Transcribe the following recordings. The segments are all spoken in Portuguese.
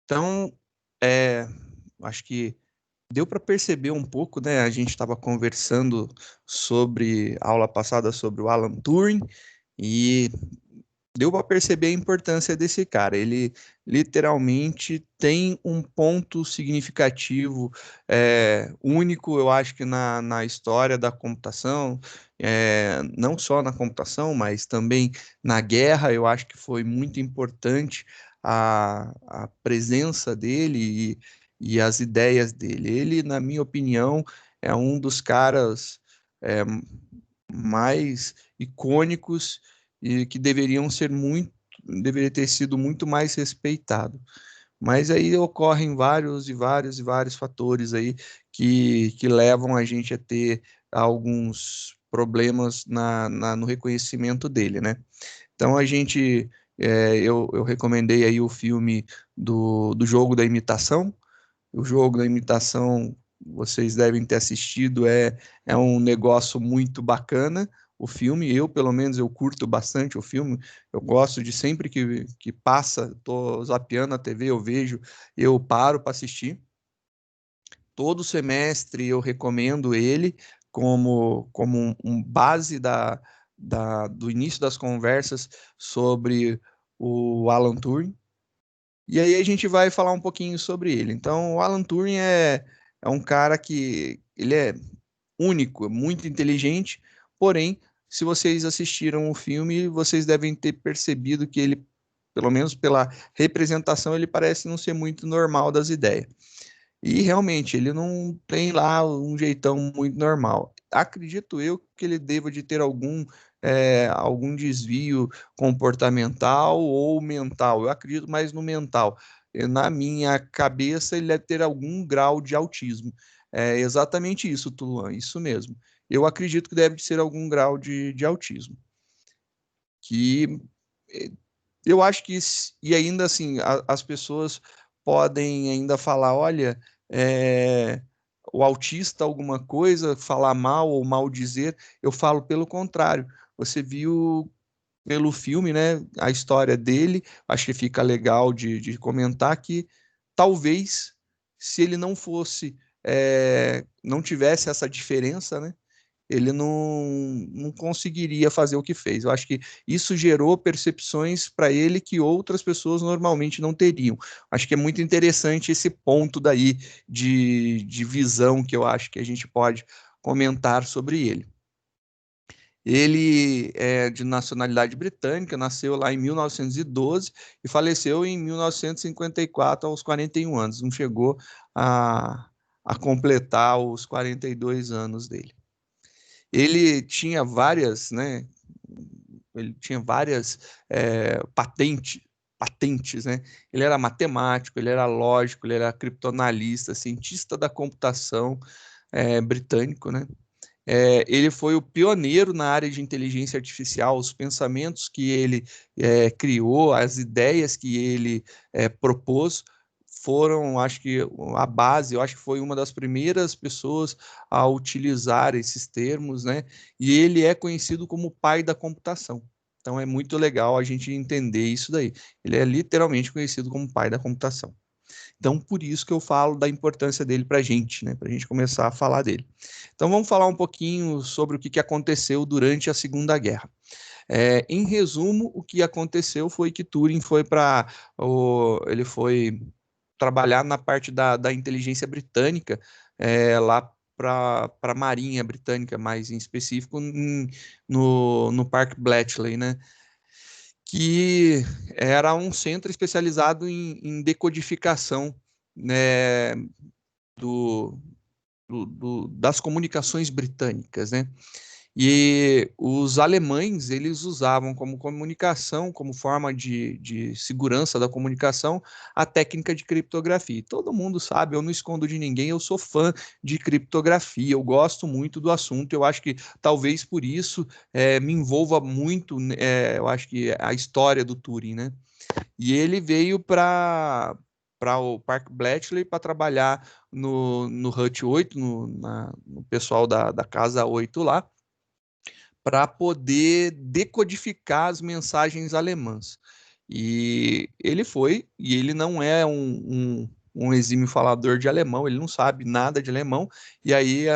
Então, é, acho que deu para perceber um pouco, né? A gente estava conversando sobre a aula passada sobre o Alan Turing e deu para perceber a importância desse cara. Ele literalmente tem um ponto significativo, único, eu acho que na história da computação, não só na computação, mas também na guerra. Eu acho que foi muito importante a presença dele e as ideias dele. Ele, na minha opinião, é um dos caras é, mais icônicos e que deveria ter sido muito mais respeitado. Mas aí ocorrem vários fatores aí que levam a gente a ter alguns problemas no reconhecimento dele, né? Então eu recomendei aí o filme do Jogo da Imitação. O Jogo da Imitação, vocês devem ter assistido, é um negócio muito bacana. O filme, eu pelo menos, eu curto bastante o filme. Eu gosto de sempre que passa, tô zapeando a TV, eu vejo, eu paro para assistir. Todo semestre eu recomendo ele como base do início das conversas sobre o Alan Turing. E aí a gente vai falar um pouquinho sobre ele. Então, o Alan Turing é um cara que ele é único, muito inteligente, porém, se vocês assistiram o filme, vocês devem ter percebido que ele, pelo menos pela representação, ele parece não ser muito normal das ideias. E realmente, ele não tem lá um jeitão muito normal. Acredito eu que ele deva de ter algum desvio comportamental ou mental. Eu acredito mais no mental. Na minha cabeça, ele deve ter algum grau de autismo. É exatamente isso, Tuluan, isso mesmo. Eu acredito que deve ser algum grau de autismo. Que eh, eu acho que, e ainda assim, as pessoas podem ainda falar, olha, o autista alguma coisa, falar mal ou mal dizer, eu falo pelo contrário. Você viu pelo filme, né, a história dele, acho que fica legal de comentar que talvez se ele não fosse, não tivesse essa diferença, né, ele não conseguiria fazer o que fez. Eu acho que isso gerou percepções para ele que outras pessoas normalmente não teriam. Acho que é muito interessante esse ponto daí de visão que eu acho que a gente pode comentar sobre ele. Ele é de nacionalidade britânica, nasceu lá em 1912 e faleceu em 1954 aos 41 anos. Não chegou a completar os 42 anos dele. Ele tinha várias, né? Ele tinha várias patentes, né? Ele era matemático, ele era lógico, ele era criptoanalista, cientista da computação britânico, né? Ele foi o pioneiro na área de inteligência artificial, os pensamentos que ele criou, as ideias que ele propôs foram, acho que a base, eu acho que foi uma das primeiras pessoas a utilizar esses termos, né? E ele é conhecido como o pai da computação. Então é muito legal a gente entender isso daí. Ele é literalmente conhecido como pai da computação. Então, por isso que eu falo da importância dele para a gente, né? Para a gente começar a falar dele. Então, vamos falar um pouquinho sobre o que aconteceu durante a Segunda Guerra. Em resumo, o que aconteceu foi que Turing ele foi trabalhar na parte da inteligência britânica, lá para a Marinha Britânica, mais em específico, no Parque Bletchley, né? Que era um centro especializado em decodificação, né, do, das comunicações britânicas, né? E os alemães, eles usavam como comunicação, como forma de segurança da comunicação, a técnica de criptografia. E todo mundo sabe, eu não escondo de ninguém, eu sou fã de criptografia, eu gosto muito do assunto, eu acho que talvez por isso me envolva muito, eu acho que a história do Turing, né? E ele veio para o Park Bletchley para trabalhar no Hut 8, no pessoal da Casa 8 lá, para poder decodificar as mensagens alemãs. E ele não é um exímio falador de alemão, ele não sabe nada de alemão, e aí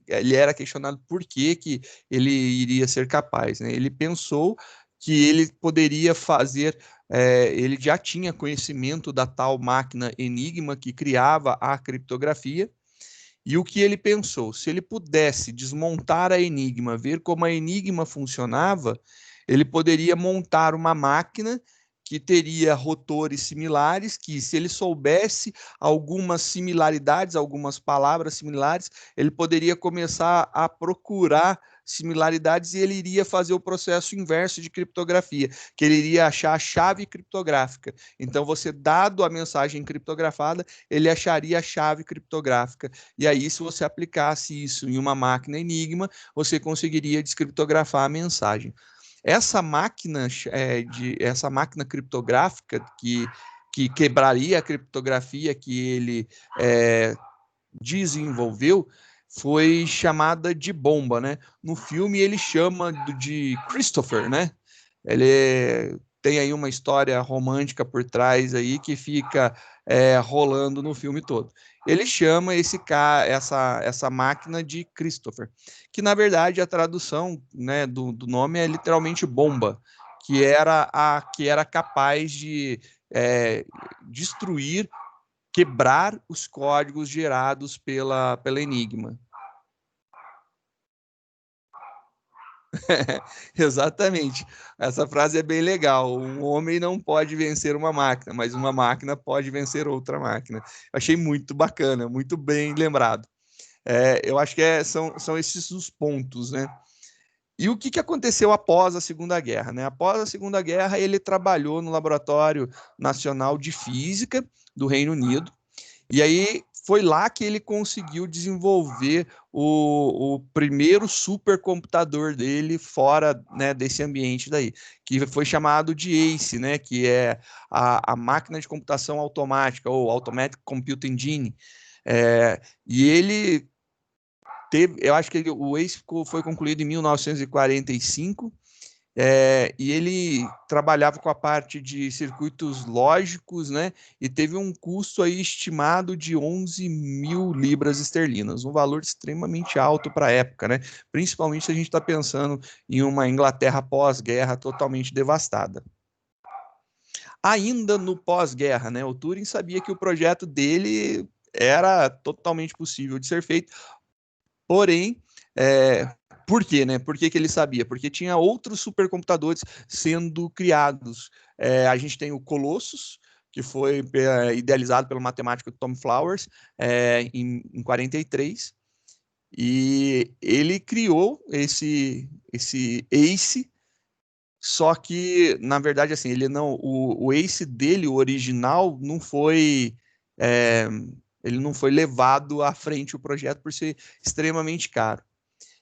ele era questionado por que ele iria ser capaz, né? Ele pensou que ele poderia fazer, ele já tinha conhecimento da tal máquina Enigma que criava a criptografia, e o que ele pensou? Se ele pudesse desmontar a Enigma, ver como a Enigma funcionava, ele poderia montar uma máquina que teria rotores similares, que se ele soubesse algumas similaridades, algumas palavras similares, ele poderia começar a procurar similaridades e ele iria fazer o processo inverso de criptografia, que ele iria achar a chave criptográfica. Então, você dado a mensagem criptografada, ele acharia a chave criptográfica. E aí, se você aplicasse isso em uma máquina Enigma, você conseguiria descriptografar a mensagem. Essa máquina criptográfica que quebraria a criptografia que ele desenvolveu foi chamada de bomba, né? No filme ele chama de Christopher, né? Tem aí uma história romântica por trás aí que fica rolando no filme todo. Ele chama essa máquina de Christopher, que na verdade a tradução, né, do nome é literalmente bomba, que era capaz de destruir, quebrar os códigos gerados pela Enigma. Exatamente. Essa frase é bem legal. Um homem não pode vencer uma máquina, mas uma máquina pode vencer outra máquina. Eu achei muito bacana, muito bem lembrado. Eu acho que são esses os pontos, né? E o que aconteceu após a Segunda Guerra, né? Após a Segunda Guerra, ele trabalhou no Laboratório Nacional de Física do Reino Unido. E aí foi lá que ele conseguiu desenvolver o primeiro supercomputador dele fora, né, desse ambiente daí, que foi chamado de ACE, né, que é a máquina de computação automática, ou Automatic Computing Engine. E ele eu acho que o ACE foi concluído em 1945, e ele trabalhava com a parte de circuitos lógicos, né? E teve um custo aí estimado de 11 mil libras esterlinas, um valor extremamente alto para a época, né? Principalmente se a gente está pensando em uma Inglaterra pós-guerra totalmente devastada. Ainda no pós-guerra, né? O Turing sabia que o projeto dele era totalmente possível de ser feito, porém, por quê, né? Por que ele sabia? Porque tinha outros supercomputadores sendo criados. A gente tem o Colossus, que foi idealizado pelo matemático Tom Flowers em 43, e ele criou esse ACE, só que, na verdade, assim, ele não, o ACE dele, o original, não foi, ele não foi levado à frente o projeto por ser extremamente caro.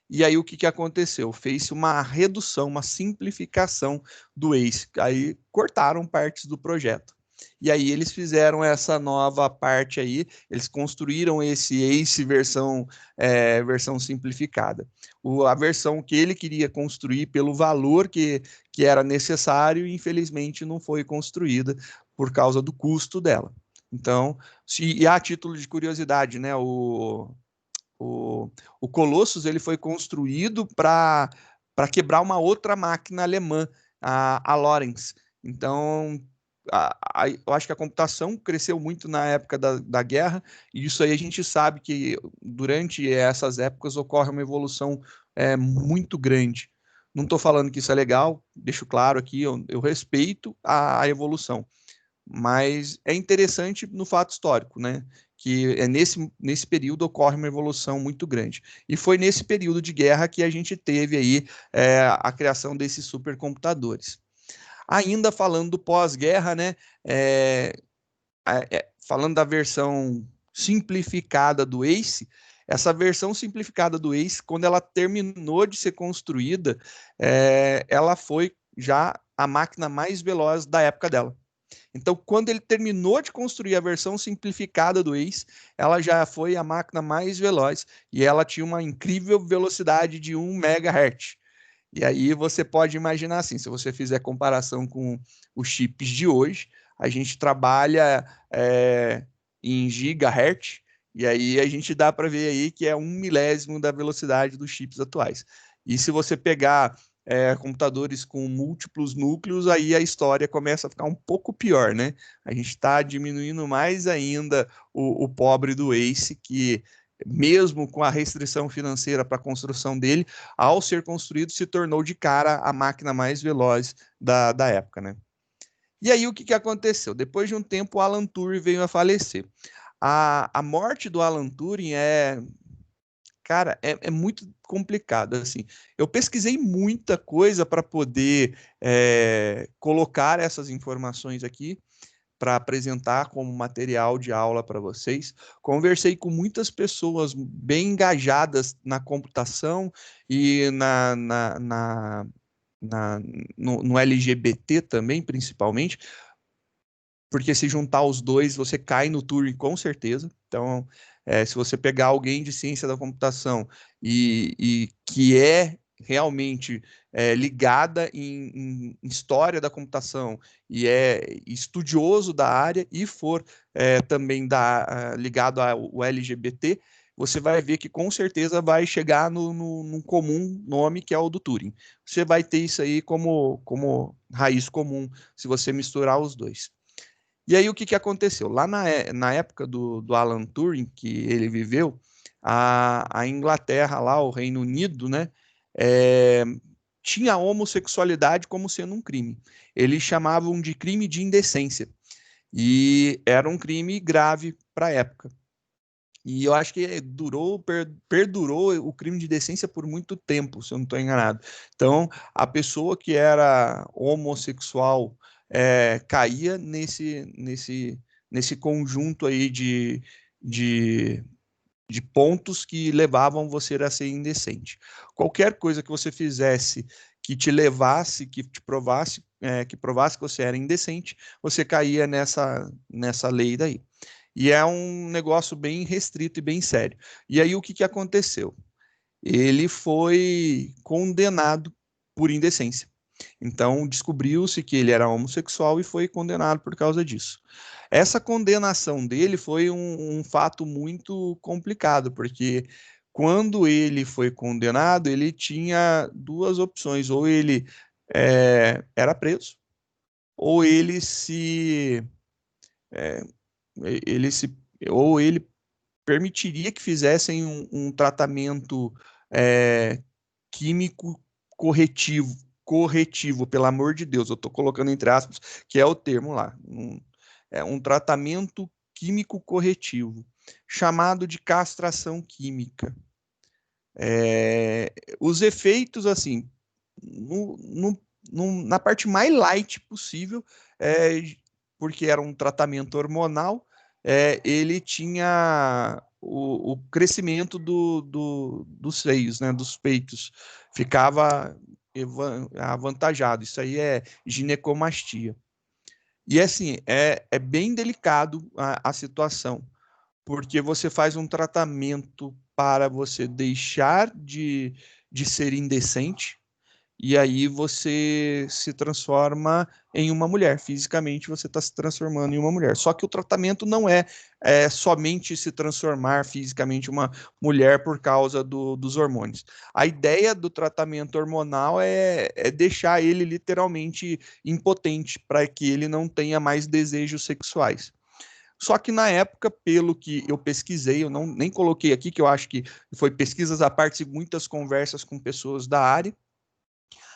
E aí o que aconteceu? Fez uma redução, uma simplificação do ACE. Aí cortaram partes do projeto. E aí eles fizeram essa nova parte aí, eles construíram esse ACE versão simplificada. A versão que ele queria construir pelo valor que era necessário, infelizmente não foi construída por causa do custo dela. Então, e a título de curiosidade, né, o Colossus ele foi construído para quebrar uma outra máquina alemã, a Lorenz. Então, eu acho que a computação cresceu muito na época da guerra, e isso aí a gente sabe que durante essas épocas ocorre uma evolução muito grande. Não estou falando que isso é legal, deixo claro aqui, eu respeito a evolução, mas é interessante no fato histórico, né? Que nesse período ocorre uma evolução muito grande. E foi nesse período de guerra que a gente teve aí a criação desses supercomputadores. Ainda falando do pós-guerra, né? Falando da versão simplificada do ACE, essa versão simplificada do ACE, quando ela terminou de ser construída, ela foi já a máquina mais veloz da época dela. Então, quando ele terminou de construir a versão simplificada do ACE, ela já foi a máquina mais veloz e ela tinha uma incrível velocidade de 1 MHz. E aí você pode imaginar assim, se você fizer comparação com os chips de hoje, a gente trabalha em gigahertz, e aí a gente dá para ver aí que é 1 milésimo da velocidade dos chips atuais. E se você pegar computadores com múltiplos núcleos, aí a história começa a ficar um pouco pior, né? A gente está diminuindo mais ainda o pobre do Ace, que mesmo com a restrição financeira para a construção dele, ao ser construído, se tornou de cara a máquina mais veloz da época, né? E aí o que aconteceu? Depois de um tempo, o Alan Turing veio a falecer. A morte do Alan Turing cara, é muito complicado, assim. Eu pesquisei muita coisa para poder colocar essas informações aqui, para apresentar como material de aula para vocês. Conversei com muitas pessoas bem engajadas na computação e no LGBT também, principalmente, porque se juntar os dois, você cai no Turing com certeza. Então, se você pegar alguém de ciência da computação e que é realmente ligada em história da computação e é estudioso da área e for também ligado ao LGBT, você vai ver que com certeza vai chegar num comum nome que é o do Turing. Você vai ter isso aí como raiz comum se você misturar os dois. E aí o que aconteceu? Lá na época do Alan Turing, que ele viveu, a Inglaterra, lá, o Reino Unido, né, é, tinha a homossexualidade como sendo um crime. Eles chamavam de crime de indecência. E era um crime grave para a época. E eu acho que perdurou o crime de decência por muito tempo, se eu não estou enganado. Então, a pessoa que era homossexual caía nesse conjunto aí de, de pontos que levavam você a ser indecente. Qualquer coisa que você fizesse que te levasse, que te provasse, que provasse que você era indecente, você caía nessa lei daí. E é um negócio bem restrito e bem sério. E aí o que aconteceu? Ele foi condenado por indecência. Então descobriu-se que ele era homossexual e foi condenado por causa disso. Essa condenação dele foi um fato muito complicado, porque quando ele foi condenado, ele tinha duas opções: ou ele era preso, ou é, ele se ou ele permitiria que fizessem um tratamento é, químico corretivo, pelo amor de Deus, eu estou colocando entre aspas, que é o termo lá, é um tratamento químico corretivo, chamado de castração química. Os efeitos, assim, no, no, na parte mais light possível, porque era um tratamento hormonal, ele tinha o crescimento dos seios, né, dos peitos, ficava avantajado. Isso aí é ginecomastia. E assim, é bem delicado a situação, porque você faz um tratamento para você deixar de ser indecente, e aí você se transforma em uma mulher. Fisicamente você está se transformando em uma mulher. Só que o tratamento não é somente se transformar fisicamente em uma mulher por causa dos hormônios. A ideia do tratamento hormonal é deixar ele literalmente impotente, para que ele não tenha mais desejos sexuais. Só que na época, pelo que eu pesquisei, eu nem coloquei aqui, que eu acho que foi pesquisas à parte e muitas conversas com pessoas da área,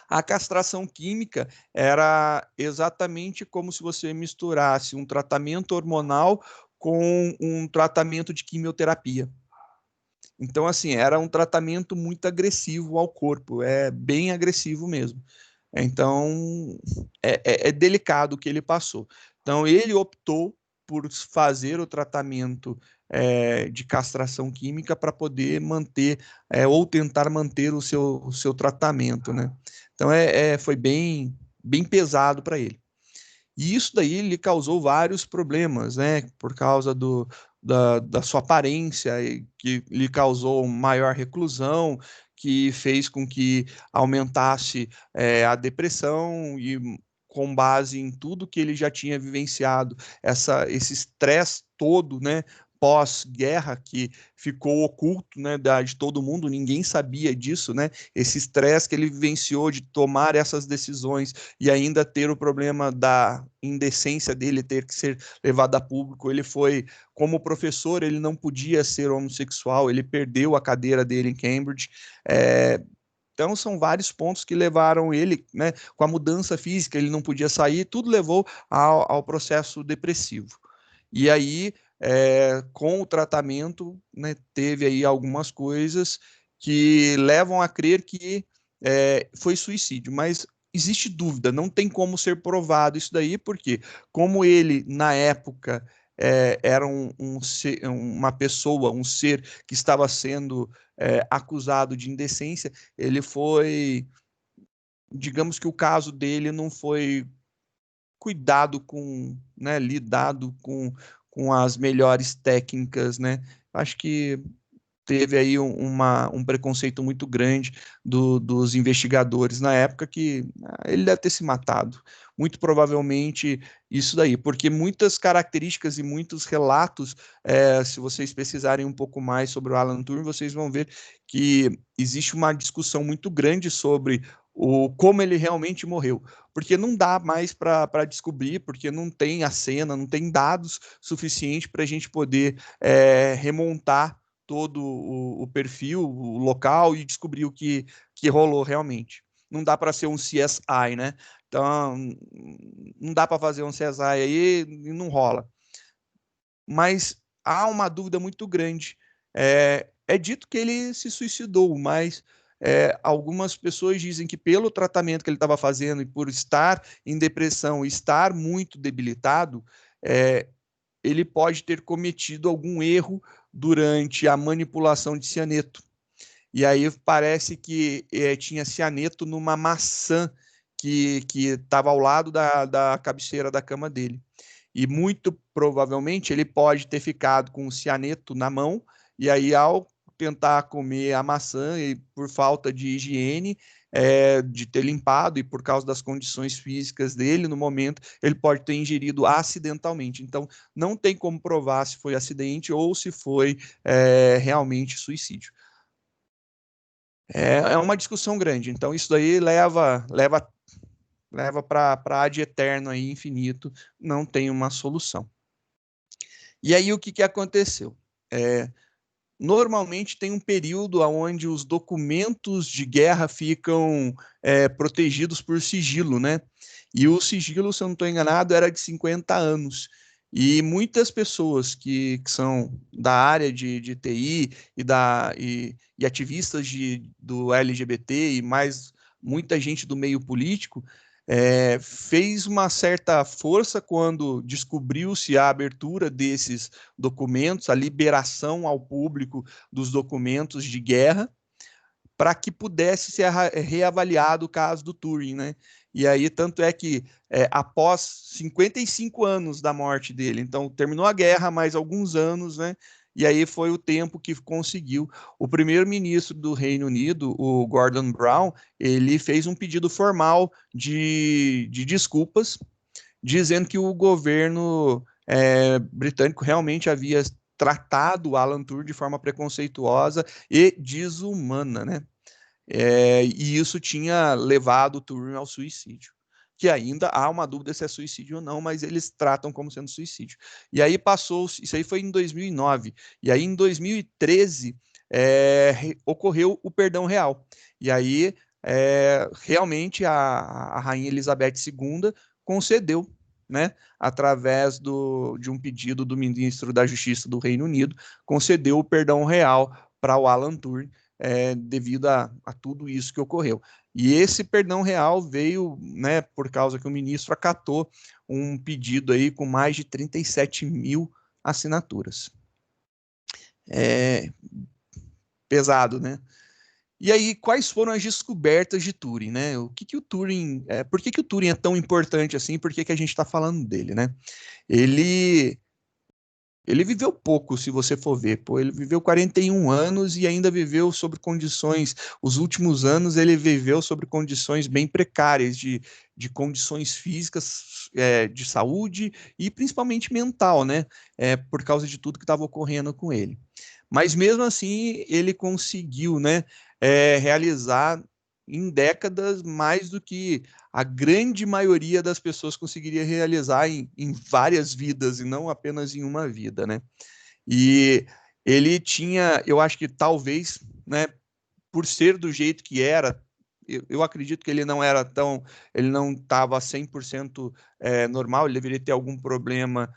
a castração química era exatamente como se você misturasse um tratamento hormonal com um tratamento de quimioterapia. Então, assim, era um tratamento muito agressivo ao corpo, é bem agressivo mesmo. Então, é delicado o que ele passou. Então, ele optou por fazer o tratamento de castração química para poder manter ou tentar manter o seu tratamento, né? Então, foi bem pesado para ele. E isso daí lhe causou vários problemas, né? Por causa da sua aparência, que lhe causou maior reclusão, que fez com que aumentasse a depressão e com base em tudo que ele já tinha vivenciado, esse estresse todo, né, pós-guerra, que ficou oculto, né, de todo mundo, ninguém sabia disso, né, esse estresse que ele vivenciou de tomar essas decisões e ainda ter o problema da indecência dele ter que ser levado a público. Ele foi, como professor, ele não podia ser homossexual, ele perdeu a cadeira dele em Cambridge. Então, são vários pontos que levaram ele, né, com a mudança física, ele não podia sair, tudo levou ao processo depressivo. E aí, com o tratamento, né, teve aí algumas coisas que levam a crer que foi suicídio, mas existe dúvida, não tem como ser provado isso daí, porque como ele, na época, era uma pessoa, um ser que estava sendo acusado de indecência, ele foi, digamos que o caso dele não foi cuidado com, né, lidado com as melhores técnicas, né? Acho que teve aí um preconceito muito grande dos investigadores na época que ele deve ter se matado. Muito provavelmente isso daí, porque muitas características e muitos relatos, se vocês pesquisarem um pouco mais sobre o Alan Turing, vocês vão ver que existe uma discussão muito grande sobre como ele realmente morreu, porque não dá mais para descobrir, porque não tem a cena, não tem dados suficientes para a gente poder remontar todo o perfil, o local e descobrir o que rolou realmente. Não dá para ser um CSI, né? Então, não dá para fazer um CSI aí e não rola. Mas há uma dúvida muito grande. É dito que ele se suicidou, mas algumas pessoas dizem que pelo tratamento que ele estava fazendo e por estar em depressão, estar muito debilitado, ele pode ter cometido algum erro durante a manipulação de cianeto. E aí parece que tinha cianeto numa maçã que estava ao lado da cabeceira da cama dele. E muito provavelmente ele pode ter ficado com o cianeto na mão, e aí ao tentar comer a maçã, e por falta de higiene, de ter limpado e por causa das condições físicas dele no momento, ele pode ter ingerido acidentalmente. Então, não tem como provar se foi acidente ou se foi realmente suicídio. É uma discussão grande. Então, isso daí leva para ad eterno aí, infinito, não tem uma solução. E aí, o que aconteceu? Normalmente tem um período onde os documentos de guerra ficam protegidos por sigilo, né? E o sigilo, se eu não estou enganado, era de 50 anos. E muitas pessoas que são da área de TI e ativistas do LGBT e mais muita gente do meio político fez uma certa força quando descobriu-se a abertura desses documentos, a liberação ao público dos documentos de guerra, para que pudesse ser reavaliado o caso do Turing, né? E aí, tanto é que após 55 anos da morte dele, então terminou a guerra, mais alguns anos, né? E aí foi o tempo que conseguiu. O primeiro-ministro do Reino Unido, o Gordon Brown, ele fez um pedido formal de desculpas, dizendo que o governo britânico realmente havia tratado Alan Turing de forma preconceituosa e desumana, né? E isso tinha levado o Turing ao suicídio. Que ainda há uma dúvida se é suicídio ou não, mas eles tratam como sendo suicídio. E aí passou, isso aí foi em 2009, e aí em 2013 ocorreu o perdão real. E aí realmente a Rainha Elizabeth II concedeu, né, através de um pedido do ministro da Justiça do Reino Unido, concedeu o perdão real para o Alan Turing, devido a tudo isso que ocorreu. E esse perdão real veio, né, por causa que o ministro acatou um pedido aí com mais de 37 mil assinaturas. É pesado, né? E aí, quais foram as descobertas de Turing, né? O Turing, por que o Turing é tão importante assim? Por que a gente está falando dele, né? Ele Ele viveu pouco, se você for ver. Pô, ele viveu 41 anos e ainda viveu sobre condições. Os últimos anos ele viveu sobre condições bem precárias, de condições físicas, de saúde e principalmente mental, né? Por causa de tudo que estava ocorrendo com ele. Mas mesmo assim, ele conseguiu, né, realizar em décadas mais do que a grande maioria das pessoas conseguiria realizar em várias vidas e não apenas em uma vida, né? E ele tinha, eu acho que talvez, né, por ser do jeito que era, eu acredito que ele não era tão, ele não estava 100% normal, ele deveria ter algum problema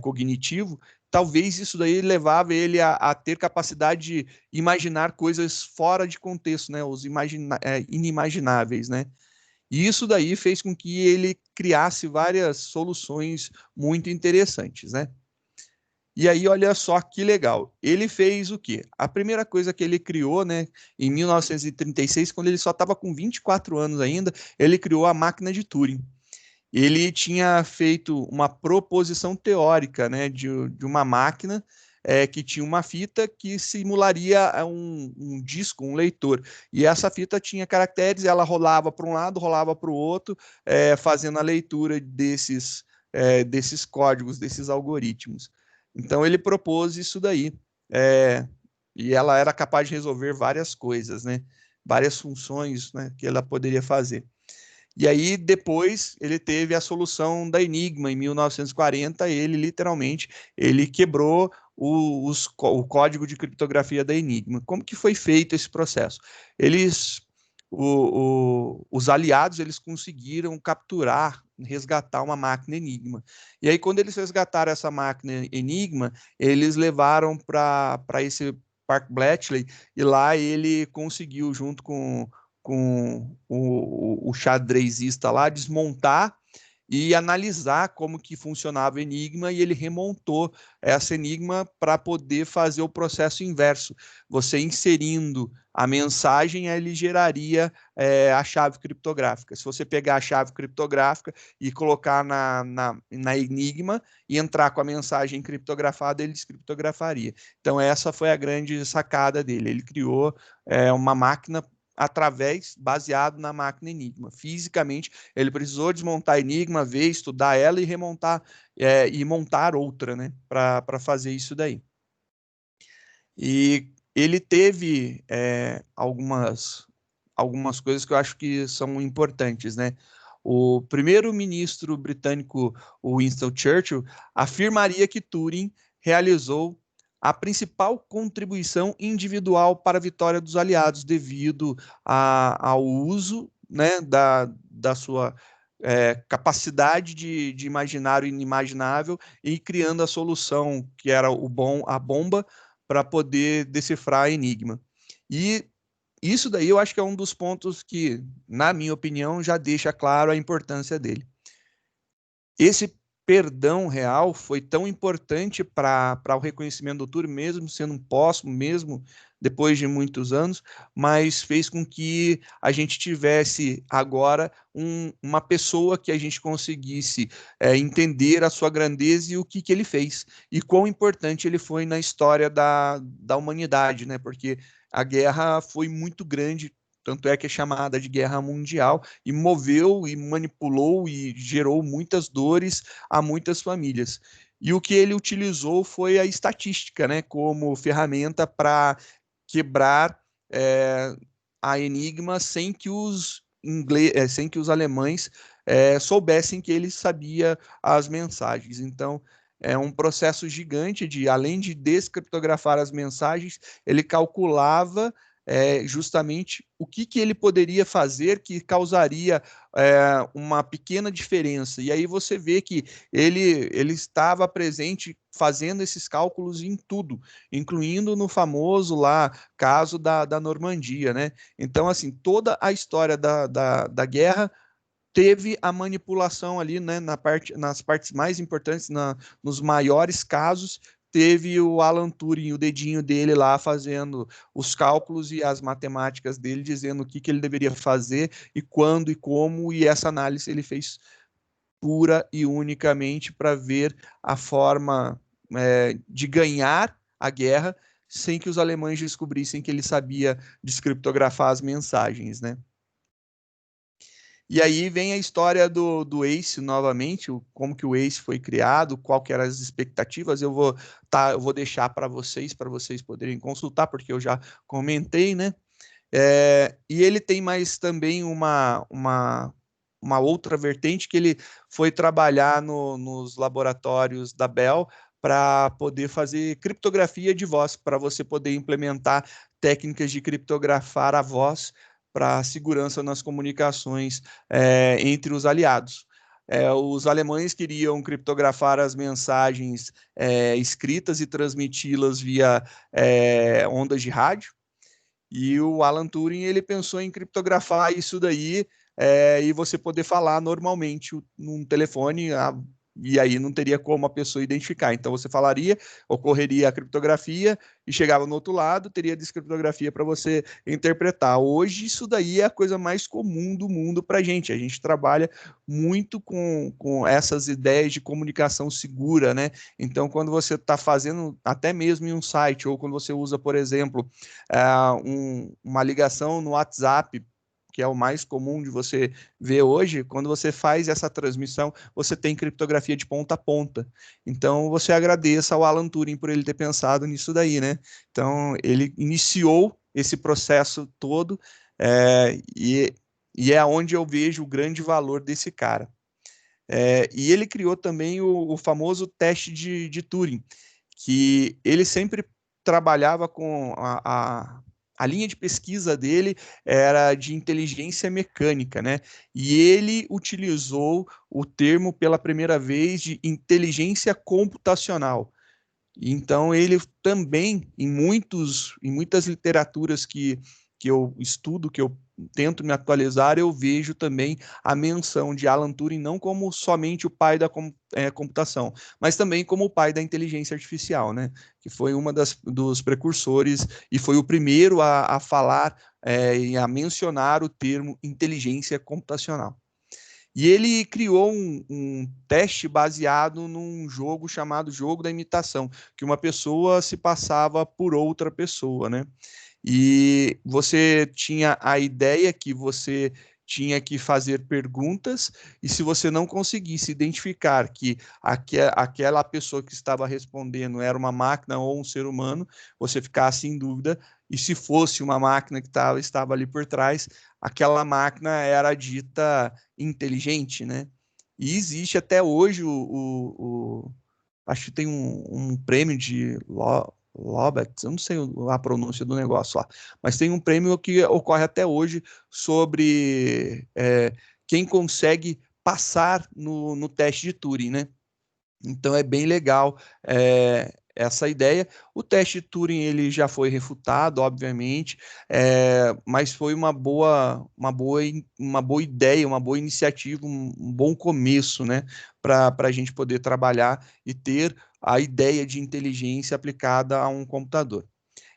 cognitivo. Talvez isso daí levava ele a ter capacidade de imaginar coisas fora de contexto, né? Os inimagináveis, né? E isso daí fez com que ele criasse várias soluções muito interessantes, né? E aí, olha só que legal. Ele fez o quê? A primeira coisa que ele criou, né, em 1936, quando ele só estava com 24 anos ainda, ele criou a máquina de Turing. Ele tinha feito uma proposição teórica, né, de uma máquina que tinha uma fita que simularia um disco, um leitor. E essa fita tinha caracteres, ela rolava para um lado, rolava para o outro, fazendo a leitura desses códigos, desses algoritmos. Então ele propôs isso daí. É, e ela era capaz de resolver várias coisas, né? Várias funções, né, que ela poderia fazer. E aí, depois, ele teve a solução da Enigma, em 1940, ele literalmente ele quebrou o código de criptografia da Enigma. Como que foi feito esse processo? Eles, os aliados, eles conseguiram capturar, resgatar uma máquina Enigma. E aí, quando eles resgataram essa máquina Enigma, eles levaram para esse Park Bletchley, e lá ele conseguiu, junto com o xadrezista lá, desmontar e analisar como que funcionava o Enigma, e ele remontou essa Enigma para poder fazer o processo inverso. Você inserindo a mensagem, ele geraria a chave criptográfica. Se você pegar a chave criptográfica e colocar na Enigma e entrar com a mensagem criptografada, ele descriptografaria. Então, essa foi a grande sacada dele. Ele criou uma máquina baseado na máquina Enigma. Fisicamente, ele precisou desmontar a Enigma, ver, estudar ela e remontar e montar outra, né, para fazer isso daí. E ele teve algumas coisas que eu acho que são importantes, né? O primeiro-ministro britânico, Winston Churchill, afirmaria que Turing realizou a principal contribuição individual para a vitória dos aliados, devido ao uso, né, da sua capacidade de imaginar o inimaginável e criando a solução que era a bomba para poder decifrar a Enigma. E isso daí eu acho que é um dos pontos que, na minha opinião, já deixa claro a importância dele. Esse perdão real foi tão importante para o reconhecimento do Turing, mesmo sendo póstumo, mesmo depois de muitos anos, mas fez com que a gente tivesse agora uma pessoa que a gente conseguisse entender a sua grandeza e o que ele fez, e quão importante ele foi na história da humanidade, né? Porque a guerra foi muito grande, tanto é que é chamada de guerra mundial, e moveu e manipulou e gerou muitas dores a muitas famílias. E o que ele utilizou foi a estatística, né, como ferramenta para quebrar a Enigma sem que os alemães soubessem que ele sabia as mensagens. Então, é um processo gigante de, além de descriptografar as mensagens, ele calculava justamente o que ele poderia fazer que causaria uma pequena diferença. E aí você vê que ele estava presente fazendo esses cálculos em tudo, incluindo no famoso lá caso da Normandia, né? Então, assim, toda a história da guerra teve a manipulação ali, né, nas partes mais importantes, nos maiores casos, teve o Alan Turing, o dedinho dele lá fazendo os cálculos e as matemáticas dele, dizendo o que ele deveria fazer e quando e como, e essa análise ele fez pura e unicamente para ver a forma de ganhar a guerra sem que os alemães descobrissem que ele sabia descriptografar as mensagens, né? E aí vem a história do ACE novamente, como que o ACE foi criado, qual que eram as expectativas. Eu vou deixar para vocês poderem consultar, porque eu já comentei, né? E ele tem mais também uma outra vertente que ele foi trabalhar nos laboratórios da Bell para poder fazer criptografia de voz, para você poder implementar técnicas de criptografar a voz para segurança nas comunicações entre os aliados. Os alemães queriam criptografar as mensagens escritas e transmiti-las via ondas de rádio, e o Alan Turing ele pensou em criptografar isso daí e você poder falar normalmente num telefone, e aí não teria como a pessoa identificar. Então você falaria, ocorreria a criptografia e chegava no outro lado, teria a descriptografia para você interpretar. Hoje isso daí é a coisa mais comum do mundo para a gente. A gente trabalha muito com essas ideias de comunicação segura, né? Então quando você está fazendo até mesmo em um site, ou quando você usa, por exemplo, uma ligação no WhatsApp, que é o mais comum de você ver hoje, quando você faz essa transmissão, você tem criptografia de ponta a ponta. Então, você agradeça ao Alan Turing por ele ter pensado nisso daí, né? Então, ele iniciou esse processo todo e é onde eu vejo o grande valor desse cara. E ele criou também o famoso teste de Turing, que ele sempre trabalhava com a linha de pesquisa dele era de inteligência mecânica, né? E ele utilizou o termo pela primeira vez de inteligência computacional. Então, ele também, em muitas literaturas que eu estudo, que eu tento me atualizar, eu vejo também a menção de Alan Turing não como somente o pai da computação, mas também como o pai da inteligência artificial, né? Que foi uma dos precursores e foi o primeiro a falar e a mencionar o termo inteligência computacional. E ele criou um teste baseado num jogo chamado jogo da imitação, que uma pessoa se passava por outra pessoa, né? E você tinha a ideia que você tinha que fazer perguntas, e se você não conseguisse identificar que aquela pessoa que estava respondendo era uma máquina ou um ser humano, você ficasse em dúvida, e se fosse uma máquina que estava ali por trás, aquela máquina era dita inteligente, né? E existe até hoje acho que tem um prêmio de Lobex, eu não sei a pronúncia do negócio lá, mas tem um prêmio que ocorre até hoje sobre quem consegue passar no teste de Turing, né? Então é bem legal essa ideia. O teste de Turing ele já foi refutado, obviamente, mas foi uma boa ideia, uma boa iniciativa, um bom começo, né, para a gente poder trabalhar e ter a ideia de inteligência aplicada a um computador.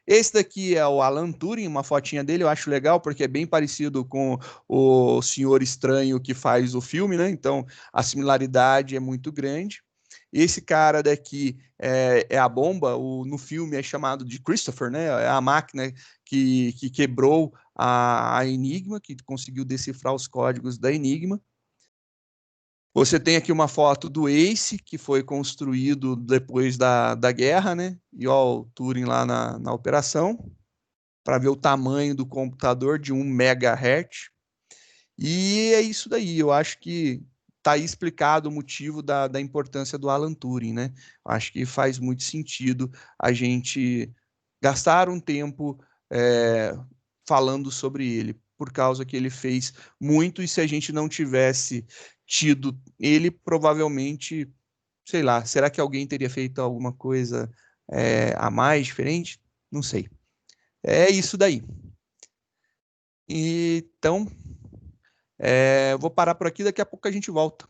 Esse daqui é o Alan Turing, uma fotinha dele, eu acho legal, porque é bem parecido com o Senhor Estranho que faz o filme, né? Então a similaridade é muito grande. Esse cara daqui é a bomba, no filme é chamado de Christopher, né? É a máquina que quebrou a Enigma, que conseguiu decifrar os códigos da Enigma. Você tem aqui uma foto do Ace, que foi construído depois da guerra, né? E ó, o Turing lá na operação, para ver o tamanho do computador de 1 MHz. E é isso daí, eu acho que está aí explicado o motivo da importância do Alan Turing, né? Acho que faz muito sentido a gente gastar um tempo falando sobre ele, por causa que ele fez muito, e se a gente não tivesse tido ele, provavelmente, sei lá, será que alguém teria feito alguma coisa a mais, diferente? Não sei. É isso daí. Então, vou parar por aqui, daqui a pouco a gente volta.